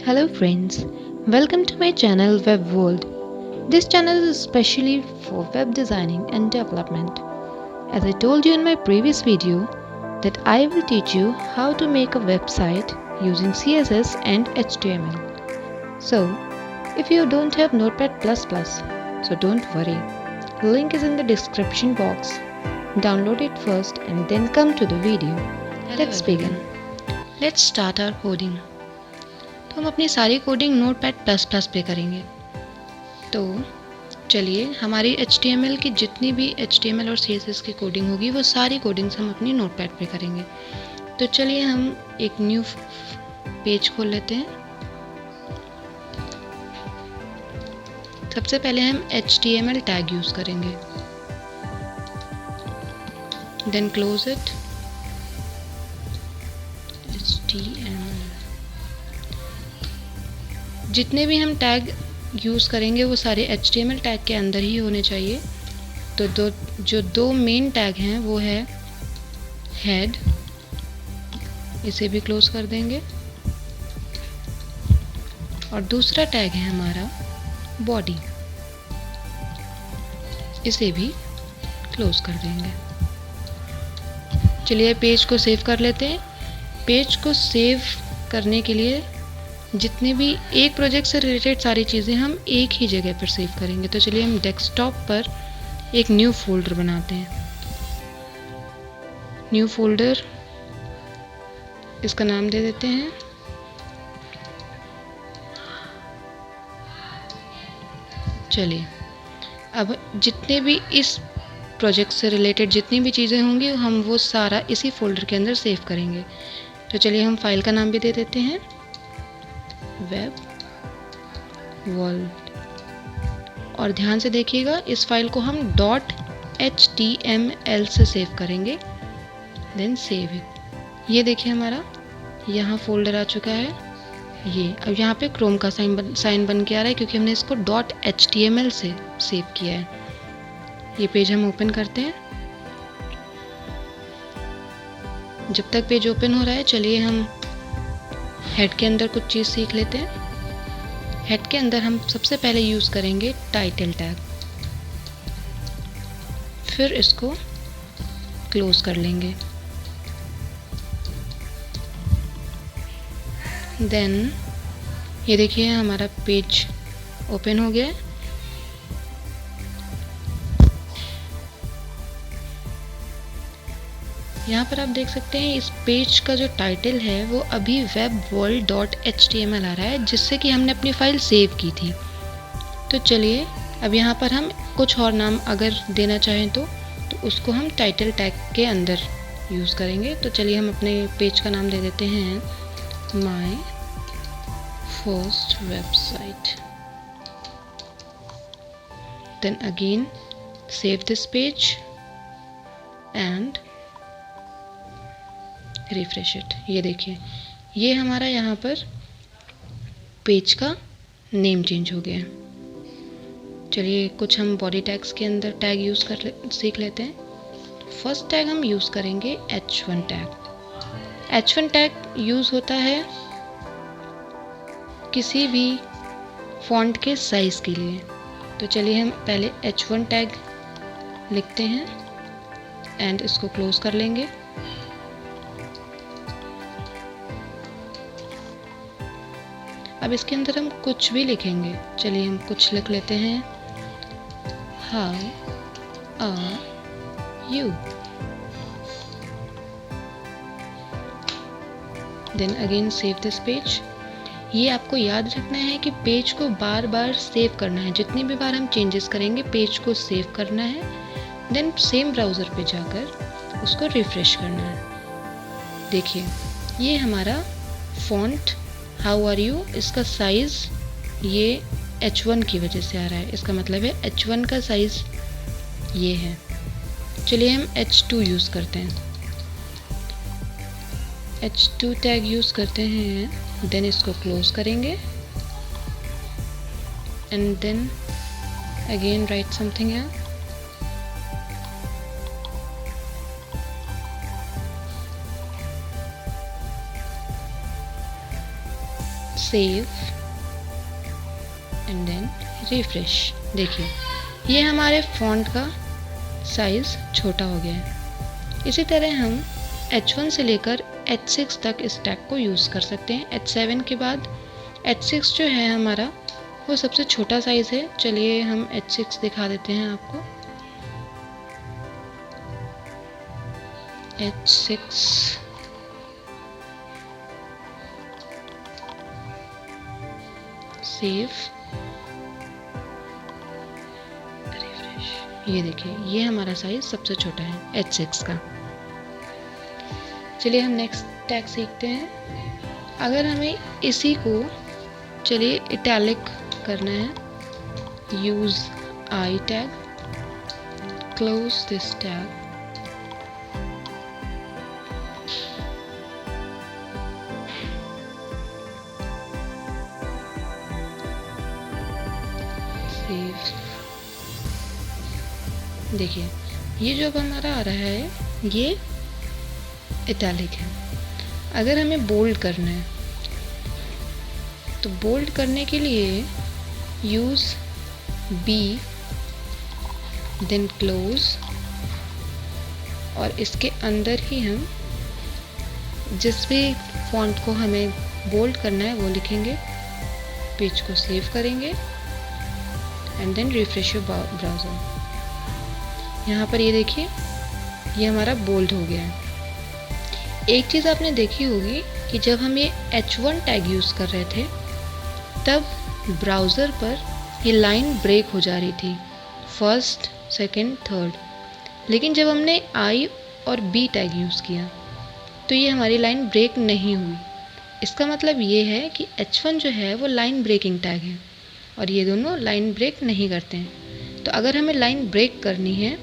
Hello friends, welcome to my channel Web World. This channel is especially for web designing and development. As I told you in my previous video that I will teach you how to make a website using CSS and HTML. So, if you don't have Notepad++, so don't worry. Link is in the description box. Download it first and then come to the video. Let's begin. Let's start our coding. तो हम अपनी सारी coding Notepad++ पे करेंगे। तो चलिए हमारी HTML की जितनी भी HTML और CSS की कोडिंग होगी वो सारी कोडिंग्स हम अपनी Notepad पे करेंगे। तो चलिए हम एक न्यू पेज खोल लेते हैं। सबसे पहले हम HTML टैग यूज़ करेंगे, देन क्लोज इट। HTML जितने भी हम टैग यूज़ करेंगे वो सारे HTML टैग के अंदर ही होने चाहिए। तो जो दो मेन टैग हैं वो है हेड, इसे भी क्लोज कर देंगे, और दूसरा टैग है हमारा बॉडी, इसे भी क्लोज कर देंगे। चलिए पेज को सेव कर लेते हैं। पेज को सेव करने के लिए जितने भी एक प्रोजेक्ट से रिलेटेड सारी चीज़ें हम एक ही जगह पर सेव करेंगे। तो चलिए हम डेस्कटॉप पर एक न्यू फोल्डर बनाते हैं। न्यू फोल्डर, इसका नाम दे देते हैं चलिए अब जितने भी इस प्रोजेक्ट से रिलेटेड जितनी भी चीज़ें होंगी हम वो सारा इसी फोल्डर के अंदर सेव करेंगे। तो चलिए हम फाइल का नाम भी दे देते हैं वेब वर्ल्ड, और ध्यान से देखिएगा इस फाइल को हम .html से सेव करेंगे, देन सेव इट। ये देखिए हमारा यहाँ फोल्डर आ चुका है। ये अब यहाँ पे क्रोम का साइन बन के आ रहा है क्योंकि हमने इसको .html से सेव किया है। ये पेज हम ओपन करते हैं। जब तक पेज ओपन हो रहा है चलिए हम हेड के अंदर कुछ चीज़ सीख लेते हैं। हेड के अंदर हम सबसे पहले यूज़ करेंगे टाइटल टैग, फिर इसको क्लोज कर लेंगे। देन ये देखिए हमारा पेज ओपन हो गया है। यहाँ पर आप देख सकते हैं इस पेज का जो टाइटल है वो अभी webworld.html आ रहा है, जिससे कि हमने अपनी फाइल सेव की थी। तो चलिए अब यहाँ पर हम कुछ और नाम अगर देना चाहें तो उसको हम टाइटल टैग के अंदर यूज़ करेंगे। तो चलिए हम अपने पेज का नाम दे देते हैं my first website. Then again save this page and refresh it. ये देखिए ये हमारा यहाँ पर पेज का नेम चेंज हो गया है। चलिए कुछ हम बॉडी टैग्स के अंदर टैग यूज़ सीख लेते हैं। फर्स्ट टैग हम यूज़ करेंगे h1 tag. h1 tag use होता है किसी भी फॉन्ट के साइज़ के लिए। तो चलिए हम पहले h1 टैग लिखते हैं एंड इसको क्लोज कर लेंगे। अब इसके अंदर हम कुछ भी लिखेंगे। चलिए हम कुछ लिख लेते हैं how are you. Then again save this page. ये आपको याद रखना है कि पेज को बार बार सेव करना है। जितनी भी बार हम चेंजेस करेंगे पेज को सेव करना है, देन सेम ब्राउज़र पे जाकर उसको रिफ्रेश करना है। देखिए ये हमारा फॉन्ट हाउ आर यू, इसका साइज़ ये h1 की वजह से आ रहा है। इसका मतलब है h1 का साइज़ ये है। चलिए हम h2 यूज़ करते हैं। h2 टैग यूज़ करते हैं, देन इसको क्लोज करेंगे and then again write something है। Save and then refresh. देखिए ये हमारे फ़ॉन्ट का साइज़ छोटा हो गया है। इसी तरह हम H1 से लेकर H6 तक इस टैग को यूज़ कर सकते हैं। H7 के बाद H6 जो है हमारा वो सबसे छोटा साइज़ है। चलिए हम H6 दिखा देते हैं आपको। H6 save refresh. ये देखिए ये हमारा साइज सबसे छोटा है H6 का। चलिए हम नेक्स्ट टैग सीखते हैं। अगर हमें इसी को चलिए इटैलिक करना है, use I tag, close this tag, save. देखिए ये जो अब हमारा आ रहा है ये इटैलिक है। अगर हमें बोल्ड करना है तो बोल्ड करने के लिए यूज बी देन क्लोज, और इसके अंदर ही हम जिस भी फॉन्ट को हमें बोल्ड करना है वो लिखेंगे, पेज को सेव करेंगे and then refresh your browser. यहाँ पर ये देखिए ये हमारा बोल्ड हो गया है। एक चीज़ आपने देखी होगी कि जब हम ये H1 टैग यूज़ कर रहे थे तब ब्राउज़र पर ये लाइन ब्रेक हो जा रही थी, फर्स्ट, सेकंड, थर्ड। लेकिन जब हमने I और B टैग यूज़ किया तो ये हमारी लाइन ब्रेक नहीं हुई। इसका मतलब ये है कि H1 जो है वो लाइन ब्रेकिंग टैग है और ये दोनों लाइन ब्रेक नहीं करते हैं। तो अगर हमें लाइन ब्रेक करनी है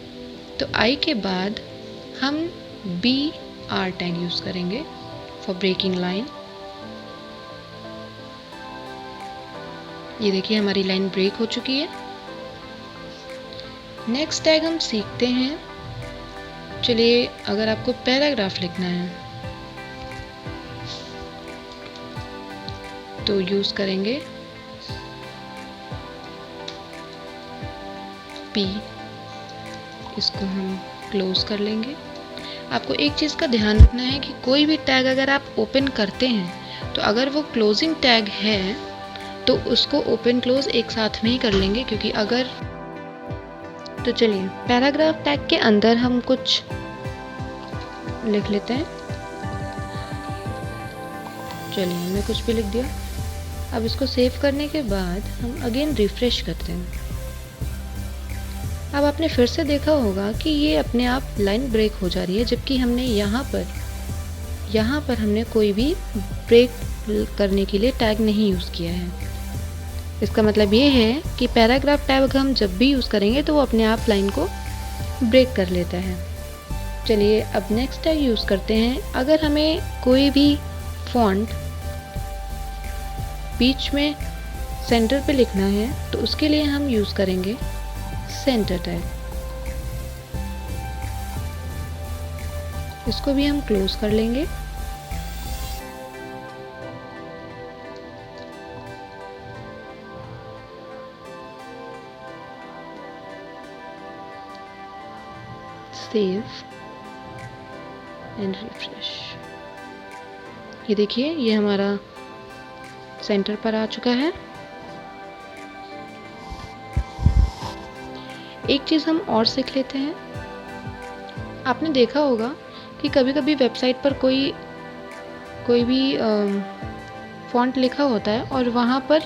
तो I के बाद हम BR टैग यूज़ करेंगे फॉर ब्रेकिंग लाइन। ये देखिए हमारी लाइन ब्रेक हो चुकी है। नेक्स्ट टैग हम सीखते हैं। चलिए अगर आपको पैराग्राफ लिखना है तो यूज़ करेंगे P, इसको हम क्लोज कर लेंगे। आपको एक चीज़ का ध्यान रखना है कि कोई भी टैग अगर आप ओपन करते हैं तो अगर वो क्लोजिंग टैग है तो उसको ओपन क्लोज एक साथ में ही कर लेंगे, क्योंकि अगर तो चलिए पैराग्राफ टैग के अंदर हम कुछ लिख लेते हैं। चलिए हमने कुछ भी लिख दिया। अब इसको सेव करने के बाद हम अगेन रिफ्रेश करते हैं। अब आपने फिर से देखा होगा कि ये अपने आप लाइन ब्रेक हो जा रही है, जबकि हमने यहाँ पर हमने कोई भी ब्रेक करने के लिए टैग नहीं यूज़ किया है। इसका मतलब ये है कि पैराग्राफ टैग हम जब भी यूज़ करेंगे तो वो अपने आप लाइन को ब्रेक कर लेता है। चलिए अब नेक्स्ट टैग यूज़ करते हैं। अगर हमें कोई भी फॉन्ट बीच में सेंटर पे लिखना है तो उसके लिए हम यूज़ करेंगे सेंटर टैग। इसको भी हम क्लोज कर लेंगे। Save and refresh. ये देखिए ये हमारा सेंटर पर आ चुका है। एक चीज़ हम और सीख लेते हैं। आपने देखा होगा कि कभी कभी वेबसाइट पर कोई भी फॉन्ट लिखा होता है और वहाँ पर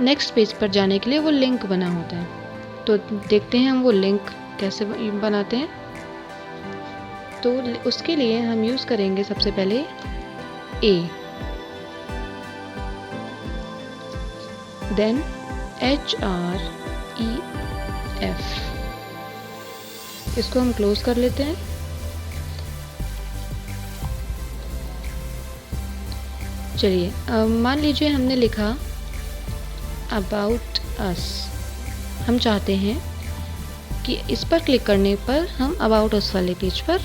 नेक्स्ट पेज पर जाने के लिए वो लिंक बना होता है। तो देखते हैं हम वो लिंक कैसे बनाते हैं। तो उसके लिए हम यूज़ करेंगे सबसे पहले A, देन HREF। इसको हम क्लोज कर लेते हैं। चलिए मान लीजिए हमने लिखा अबाउट अस। हम चाहते हैं कि इस पर क्लिक करने पर हम अबाउट अस वाले पेज पर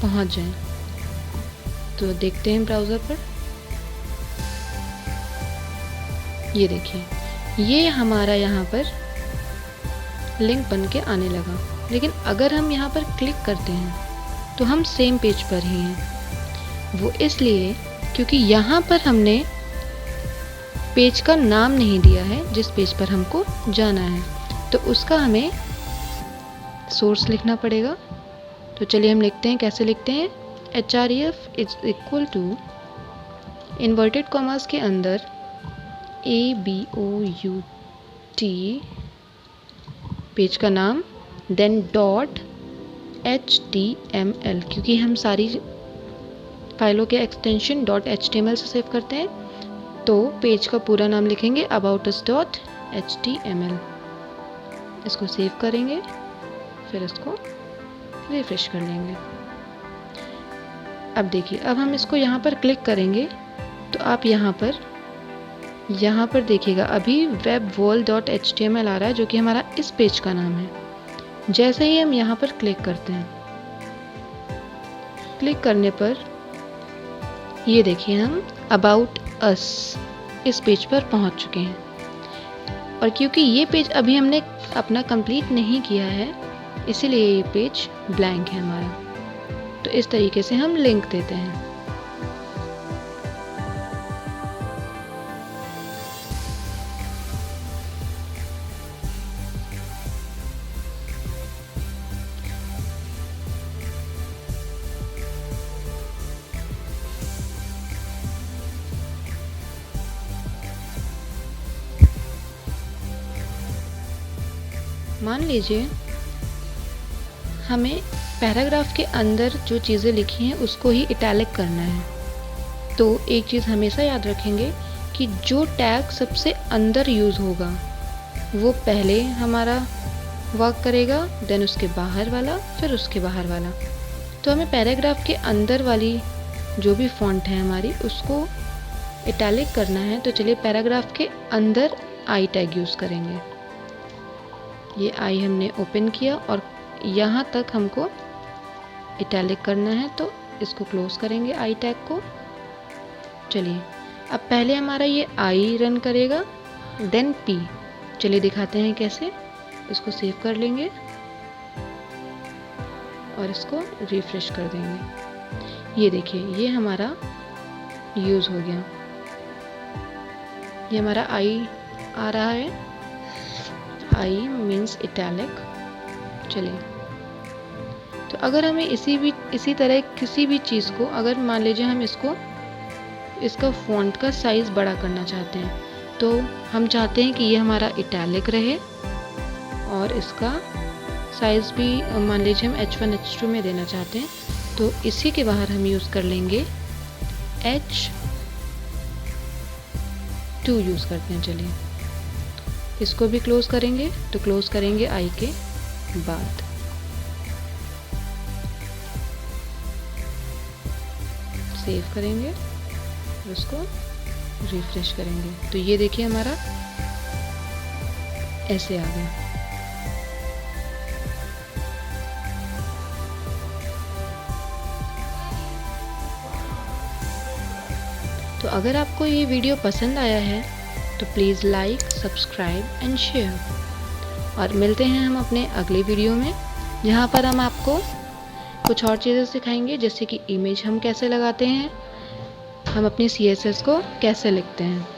पहुंच जाएं। तो देखते हैं ब्राउज़र पर। ये देखिए, ये हमारा यहाँ पर लिंक बन के आने लगा। लेकिन अगर हम यहाँ पर क्लिक करते हैं तो हम सेम पेज पर ही हैं। वो इसलिए क्योंकि यहाँ पर हमने पेज का नाम नहीं दिया है जिस पेज पर हमको जाना है, तो उसका हमें सोर्स लिखना पड़ेगा। तो चलिए हम लिखते हैं। कैसे लिखते हैं? href is equal to inverted commas के अंदर ABOUT पेज का नाम, देन डॉट HTML, क्योंकि हम सारी फाइलों के एक्सटेंशन .html से सेव करते हैं, तो पेज का पूरा नाम लिखेंगे aboutus.html। इसको सेव करेंगे, फिर इसको रिफ्रेश कर लेंगे। अब देखिए, अब हम इसको यहाँ पर क्लिक करेंगे तो आप यहाँ पर देखिएगा अभी webworld.html आ रहा है, जो कि हमारा इस पेज का नाम है। जैसे ही हम यहाँ पर क्लिक करते हैं, क्लिक करने पर ये देखिए हम अबाउट अस इस पेज पर पहुँच चुके हैं। और क्योंकि ये पेज अभी हमने अपना कंप्लीट नहीं किया है, इसीलिए ये पेज ब्लैंक है हमारा। तो इस तरीके से हम लिंक देते हैं। मान लीजिए हमें पैराग्राफ के अंदर जो चीज़ें लिखी हैं उसको ही इटैलिक करना है, तो एक चीज़ हमेशा याद रखेंगे कि जो टैग सबसे अंदर यूज़ होगा वो पहले हमारा वर्क करेगा, देन उसके बाहर वाला, फिर उसके बाहर वाला। तो हमें पैराग्राफ के अंदर वाली जो भी फॉन्ट है हमारी, उसको इटैलिक करना है। तो चलिए पैराग्राफ के अंदर आई टैग यूज़ करेंगे। ये आई हमने ओपन किया और यहाँ तक हमको इटैलिक करना है, तो इसको क्लोज करेंगे आई टैग को। चलिए अब पहले हमारा ये आई रन करेगा, देन पी। चलिए दिखाते हैं कैसे। इसको सेव कर लेंगे और इसको रिफ्रेश कर देंगे। ये देखिए, ये हमारा यूज़ हो गया। ये हमारा आई आ रहा है, आई मीन्स इटैलिक। चलिए, तो अगर हमें इसी तरह किसी भी चीज़ को, अगर मान लीजिए हम इसका फॉन्ट का साइज़ बड़ा करना चाहते हैं, तो हम चाहते हैं कि ये हमारा इटैलिक रहे और इसका साइज़ भी मान लीजिए हम H1 H2 में देना चाहते हैं, तो इसी के बाहर हम यूज़ कर लेंगे H2 यूज़ करते हैं। चलिए इसको भी क्लोज करेंगे, तो क्लोज करेंगे आई के बाद। सेव करेंगे, उसको रिफ्रेश करेंगे, तो ये देखिए हमारा ऐसे आ गया। तो अगर आपको ये वीडियो पसंद आया है तो please like, subscribe and share. और मिलते हैं हम अपने अगले वीडियो में, जहाँ पर हम आपको कुछ और चीज़ें सिखाएंगे, जैसे कि इमेज हम कैसे लगाते हैं, हम अपनी CSS को कैसे लिखते हैं।